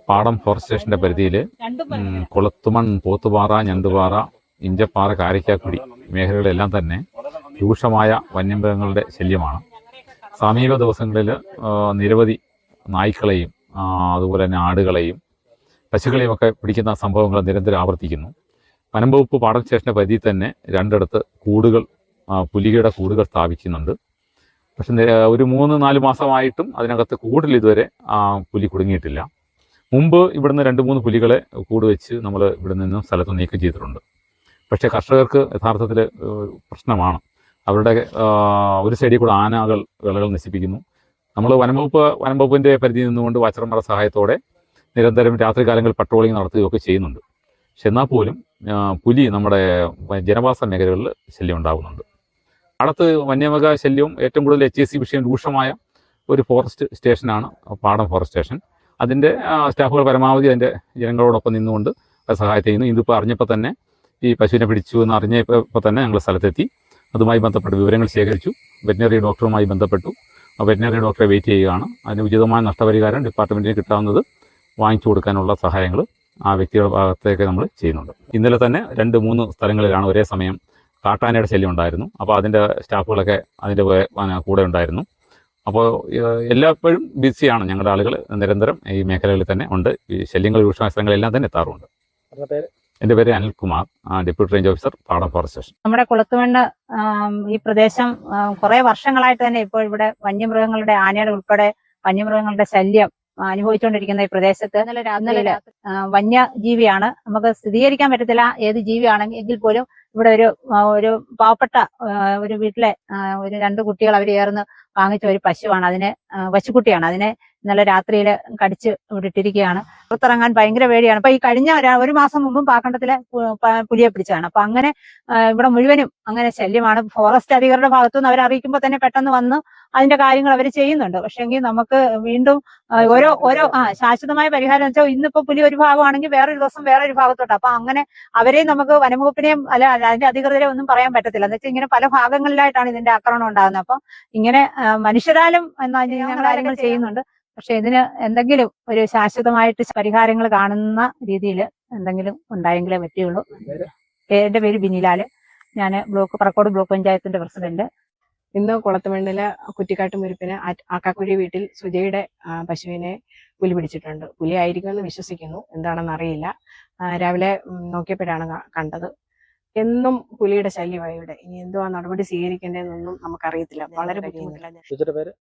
പാടം ഫോറസ്റ്റ് സ്റ്റേഷന്റെ പരിധിയിൽ കുളത്തുമൺ, പോത്തുപാറ, ഞണ്ടുപാറ, ഇഞ്ചപ്പാറ, കാരിക്കാക്കുടി മേഖലകളിലെല്ലാം തന്നെ രൂക്ഷമായ വന്യമൃഗങ്ങളുടെ ശല്യമാണ്. സമീപ ദിവസങ്ങളിൽ നിരവധി നായ്ക്കളെയും അതുപോലെ തന്നെ ആടുകളെയും പശുക്കളെയും ഒക്കെ പിടിക്കുന്ന സംഭവങ്ങൾ നിരന്തരം ആവർത്തിക്കുന്നു. വനം വകുപ്പ് പാടം സ്റ്റേഷന്റെ പരിധിയിൽ തന്നെ രണ്ടിടത്ത് പുലിയുടെ കൂടുകൾ സ്ഥാപിക്കുന്നുണ്ട്. പക്ഷെ ഒരു 3-4 മാസമായിട്ടും അതിനകത്ത് കൂടിൽ ഇതുവരെ പുലി കുടുങ്ങിയിട്ടില്ല. മുമ്പ് ഇവിടുന്ന് 2-3 പുലികളെ കൂട് വെച്ച് നമ്മൾ ഇവിടെ നിന്നും സ്ഥലത്ത് നീക്കം ചെയ്തിട്ടുണ്ട്. പക്ഷേ കർഷകർക്ക് യഥാർത്ഥത്തിൽ പ്രശ്നമാണ്. അവരുടെ ഒരു സൈഡിൽ കൂടെ ആനകൾ വിളകൾ നശിപ്പിക്കുന്നു. നമ്മൾ വനംവകുപ്പിൻ്റെ പരിധിയിൽ നിന്നുകൊണ്ട് വാച്ചർമാരുടെ സഹായത്തോടെ നിരന്തരം രാത്രികാലങ്ങളിൽ പട്രോളിംഗ് നടത്തുകയൊക്കെ ചെയ്യുന്നുണ്ട്. പക്ഷെ എന്നാൽ പോലും പുലി നമ്മുടെ ജനവാസ മേഖലകളിൽ ശല്യം ഉണ്ടാകുന്നുണ്ട്. പാടത്ത് വന്യമൃഗ ശല്യവും ഏറ്റവും കൂടുതൽ HSC വിഷയം രൂക്ഷമായ ഒരു ഫോറസ്റ്റ് സ്റ്റേഷനാണ് പാടം ഫോറസ്റ്റ് സ്റ്റേഷൻ. അതിൻ്റെ സ്റ്റാഫുകൾ പരമാവധി അതിൻ്റെ ജനങ്ങളോടൊപ്പം നിന്നുകൊണ്ട് അത് സഹായത്തെ ചെയ്യുന്നു. ഇതിപ്പോൾ അറിഞ്ഞപ്പോൾ തന്നെ ഈ പശുവിനെ പിടിച്ചു എന്ന് അറിഞ്ഞപ്പോൾ തന്നെ ഞങ്ങൾ സ്ഥലത്തെത്തി. അതുമായി ബന്ധപ്പെട്ട് വിവരങ്ങൾ ശേഖരിച്ചു. വെറ്റിനറി ഡോക്ടറുമായി ബന്ധപ്പെട്ടു. വെറ്റിനറി ഡോക്ടറെ വെയിറ്റ് ചെയ്യുകയാണ്. അതിന് ഉചിതമായ നഷ്ടപരിഹാരം ഡിപ്പാർട്ട്മെൻറ്റിന് കിട്ടാവുന്നത് വാങ്ങിച്ചു കൊടുക്കാനുള്ള സഹായങ്ങൾ ആ വ്യക്തിയുടെ ഭാഗത്തേക്ക് നമ്മൾ ചെയ്യുന്നുണ്ട്. ഇന്നലെ തന്നെ 2-3 സ്ഥലങ്ങളിലാണ് ഒരേ സമയം കാട്ടാനയുടെ ശല്യം ഉണ്ടായിരുന്നു. അപ്പോൾ അതിൻ്റെ സ്റ്റാഫുകളൊക്കെ അതിൻ്റെ കൂടെ ഉണ്ടായിരുന്നു. അപ്പോൾ എല്ലായ്പ്പോഴും ബിസിയാണ് ഞങ്ങളുടെ ആളുകൾ. നിരന്തരം ഈ മേഖലകളിൽ തന്നെ ഉണ്ട്. ഈ ശല്യങ്ങൾ രൂക്ഷമായ സ്ഥലങ്ങളെല്ലാം തന്നെ എത്താറുണ്ട്. എൻ്റെ പേര് അനിൽകുമാർ, ഡെപ്യൂട്ടി റേഞ്ച് ഓഫീസർ, പാടം ഫോറസ്റ്റ് സ്റ്റേഷൻ. നമ്മുടെ കുളത്തുമണ്ണ് ഈ പ്രദേശം കുറെ വർഷങ്ങളായിട്ട് തന്നെ ഇപ്പോൾ ഇവിടെ വന്യമൃഗങ്ങളുടെ, ആനയുടെ ഉൾപ്പെടെ വന്യമൃഗങ്ങളുടെ ശല്യം അനുഭവിച്ചുകൊണ്ടിരിക്കുന്ന ഈ പ്രദേശത്ത് ഇന്നലെ വന്യജീവിയാണ്. നമുക്ക് സ്ഥിരീകരിക്കാൻ പറ്റത്തില്ല ഏത് ജീവിയാണെങ്കിൽ എങ്കിൽ പോലും ഇവിടെ ഒരു പാവപ്പെട്ട ഒരു വീട്ടിലെ ഒരു 2 കുട്ടികൾ അവർ ചേർന്ന് വാങ്ങിച്ച ഒരു പശുവാണ്. പശുക്കുട്ടിയാണ്. അതിനെ ഇന്നലെ രാത്രിയിൽ കടിച്ച് വിട്ടിരിക്കുകയാണ്. പുറത്തിറങ്ങാൻ ഭയങ്കര പേടിയാണ്. അപ്പൊ ഈ കഴിഞ്ഞ 1 മാസം മുമ്പും പാക്കണ്ടത്തിലെ പുലിയെ പിടിച്ചതാണ്. അപ്പൊ അങ്ങനെ ഇവിടെ മുഴുവനും അങ്ങനെ ശല്യമാണ്. ഫോറസ്റ്റ് അധികൃതരുടെ ഭാഗത്തുനിന്ന് അവരെ അറിയിക്കുമ്പോൾ തന്നെ പെട്ടെന്ന് വന്ന് അതിന്റെ കാര്യങ്ങൾ അവർ ചെയ്യുന്നുണ്ട്. പക്ഷെ എങ്കിൽ നമുക്ക് വീണ്ടും ഓരോ ശാശ്വതമായ പരിഹാരം എന്ന് വെച്ചാൽ ഇന്നിപ്പോ പുലി ഒരു ഭാഗമാണെങ്കിൽ വേറൊരു ദിവസം വേറൊരു ഭാഗത്തോട്ട്. അപ്പൊ അങ്ങനെ അവരെയും നമുക്ക് വനംവകുപ്പിനെയും അല്ല അതിന്റെ അധികൃതരെ ഒന്നും പറയാൻ പറ്റത്തില്ല. എന്ന് വെച്ചാൽ ഇങ്ങനെ പല ഭാഗങ്ങളിലായിട്ടാണ് ഇതിന്റെ ആക്രമണം ഉണ്ടാകുന്നത്. അപ്പൊ ഇങ്ങനെ മനുഷ്യരാലും കാര്യങ്ങൾ ചെയ്യുന്നുണ്ട്. പക്ഷെ ഇതിന് എന്തെങ്കിലും ഒരു ശാശ്വതമായിട്ട് പരിഹാരങ്ങൾ കാണുന്ന രീതിയിൽ എന്തെങ്കിലും ഉണ്ടായെങ്കിലേ പറ്റുള്ളൂ. എന്റെ പേര് ബിനിലാല്. ഞാൻ പറക്കോട് ബ്ലോക്ക് പഞ്ചായത്തിന്റെ പ്രസിഡന്റ്. ഇന്ന് കുളത്തുമണ്ണിലെ കുറ്റിക്കാട്ട് മുരുപ്പിന് ആക്കാക്കുഴി വീട്ടിൽ സുജയുടെ പശുവിനെ പുലി പിടിച്ചിട്ടുണ്ട്. പുലി ആയിരിക്കുമെന്ന് വിശ്വസിക്കുന്നു, എന്താണെന്ന് അറിയില്ല. രാവിലെ നോക്കിയപ്പോഴാണ് കണ്ടത്. എന്നും പുലിയുടെ ശല്യമായി ഇവിടെ. ഇനി എന്തുവാ നടപടി സ്വീകരിക്കേണ്ടതെന്നൊന്നും നമുക്കറിയത്തില്ല. വളരെ ബുദ്ധിമുട്ടില്ല.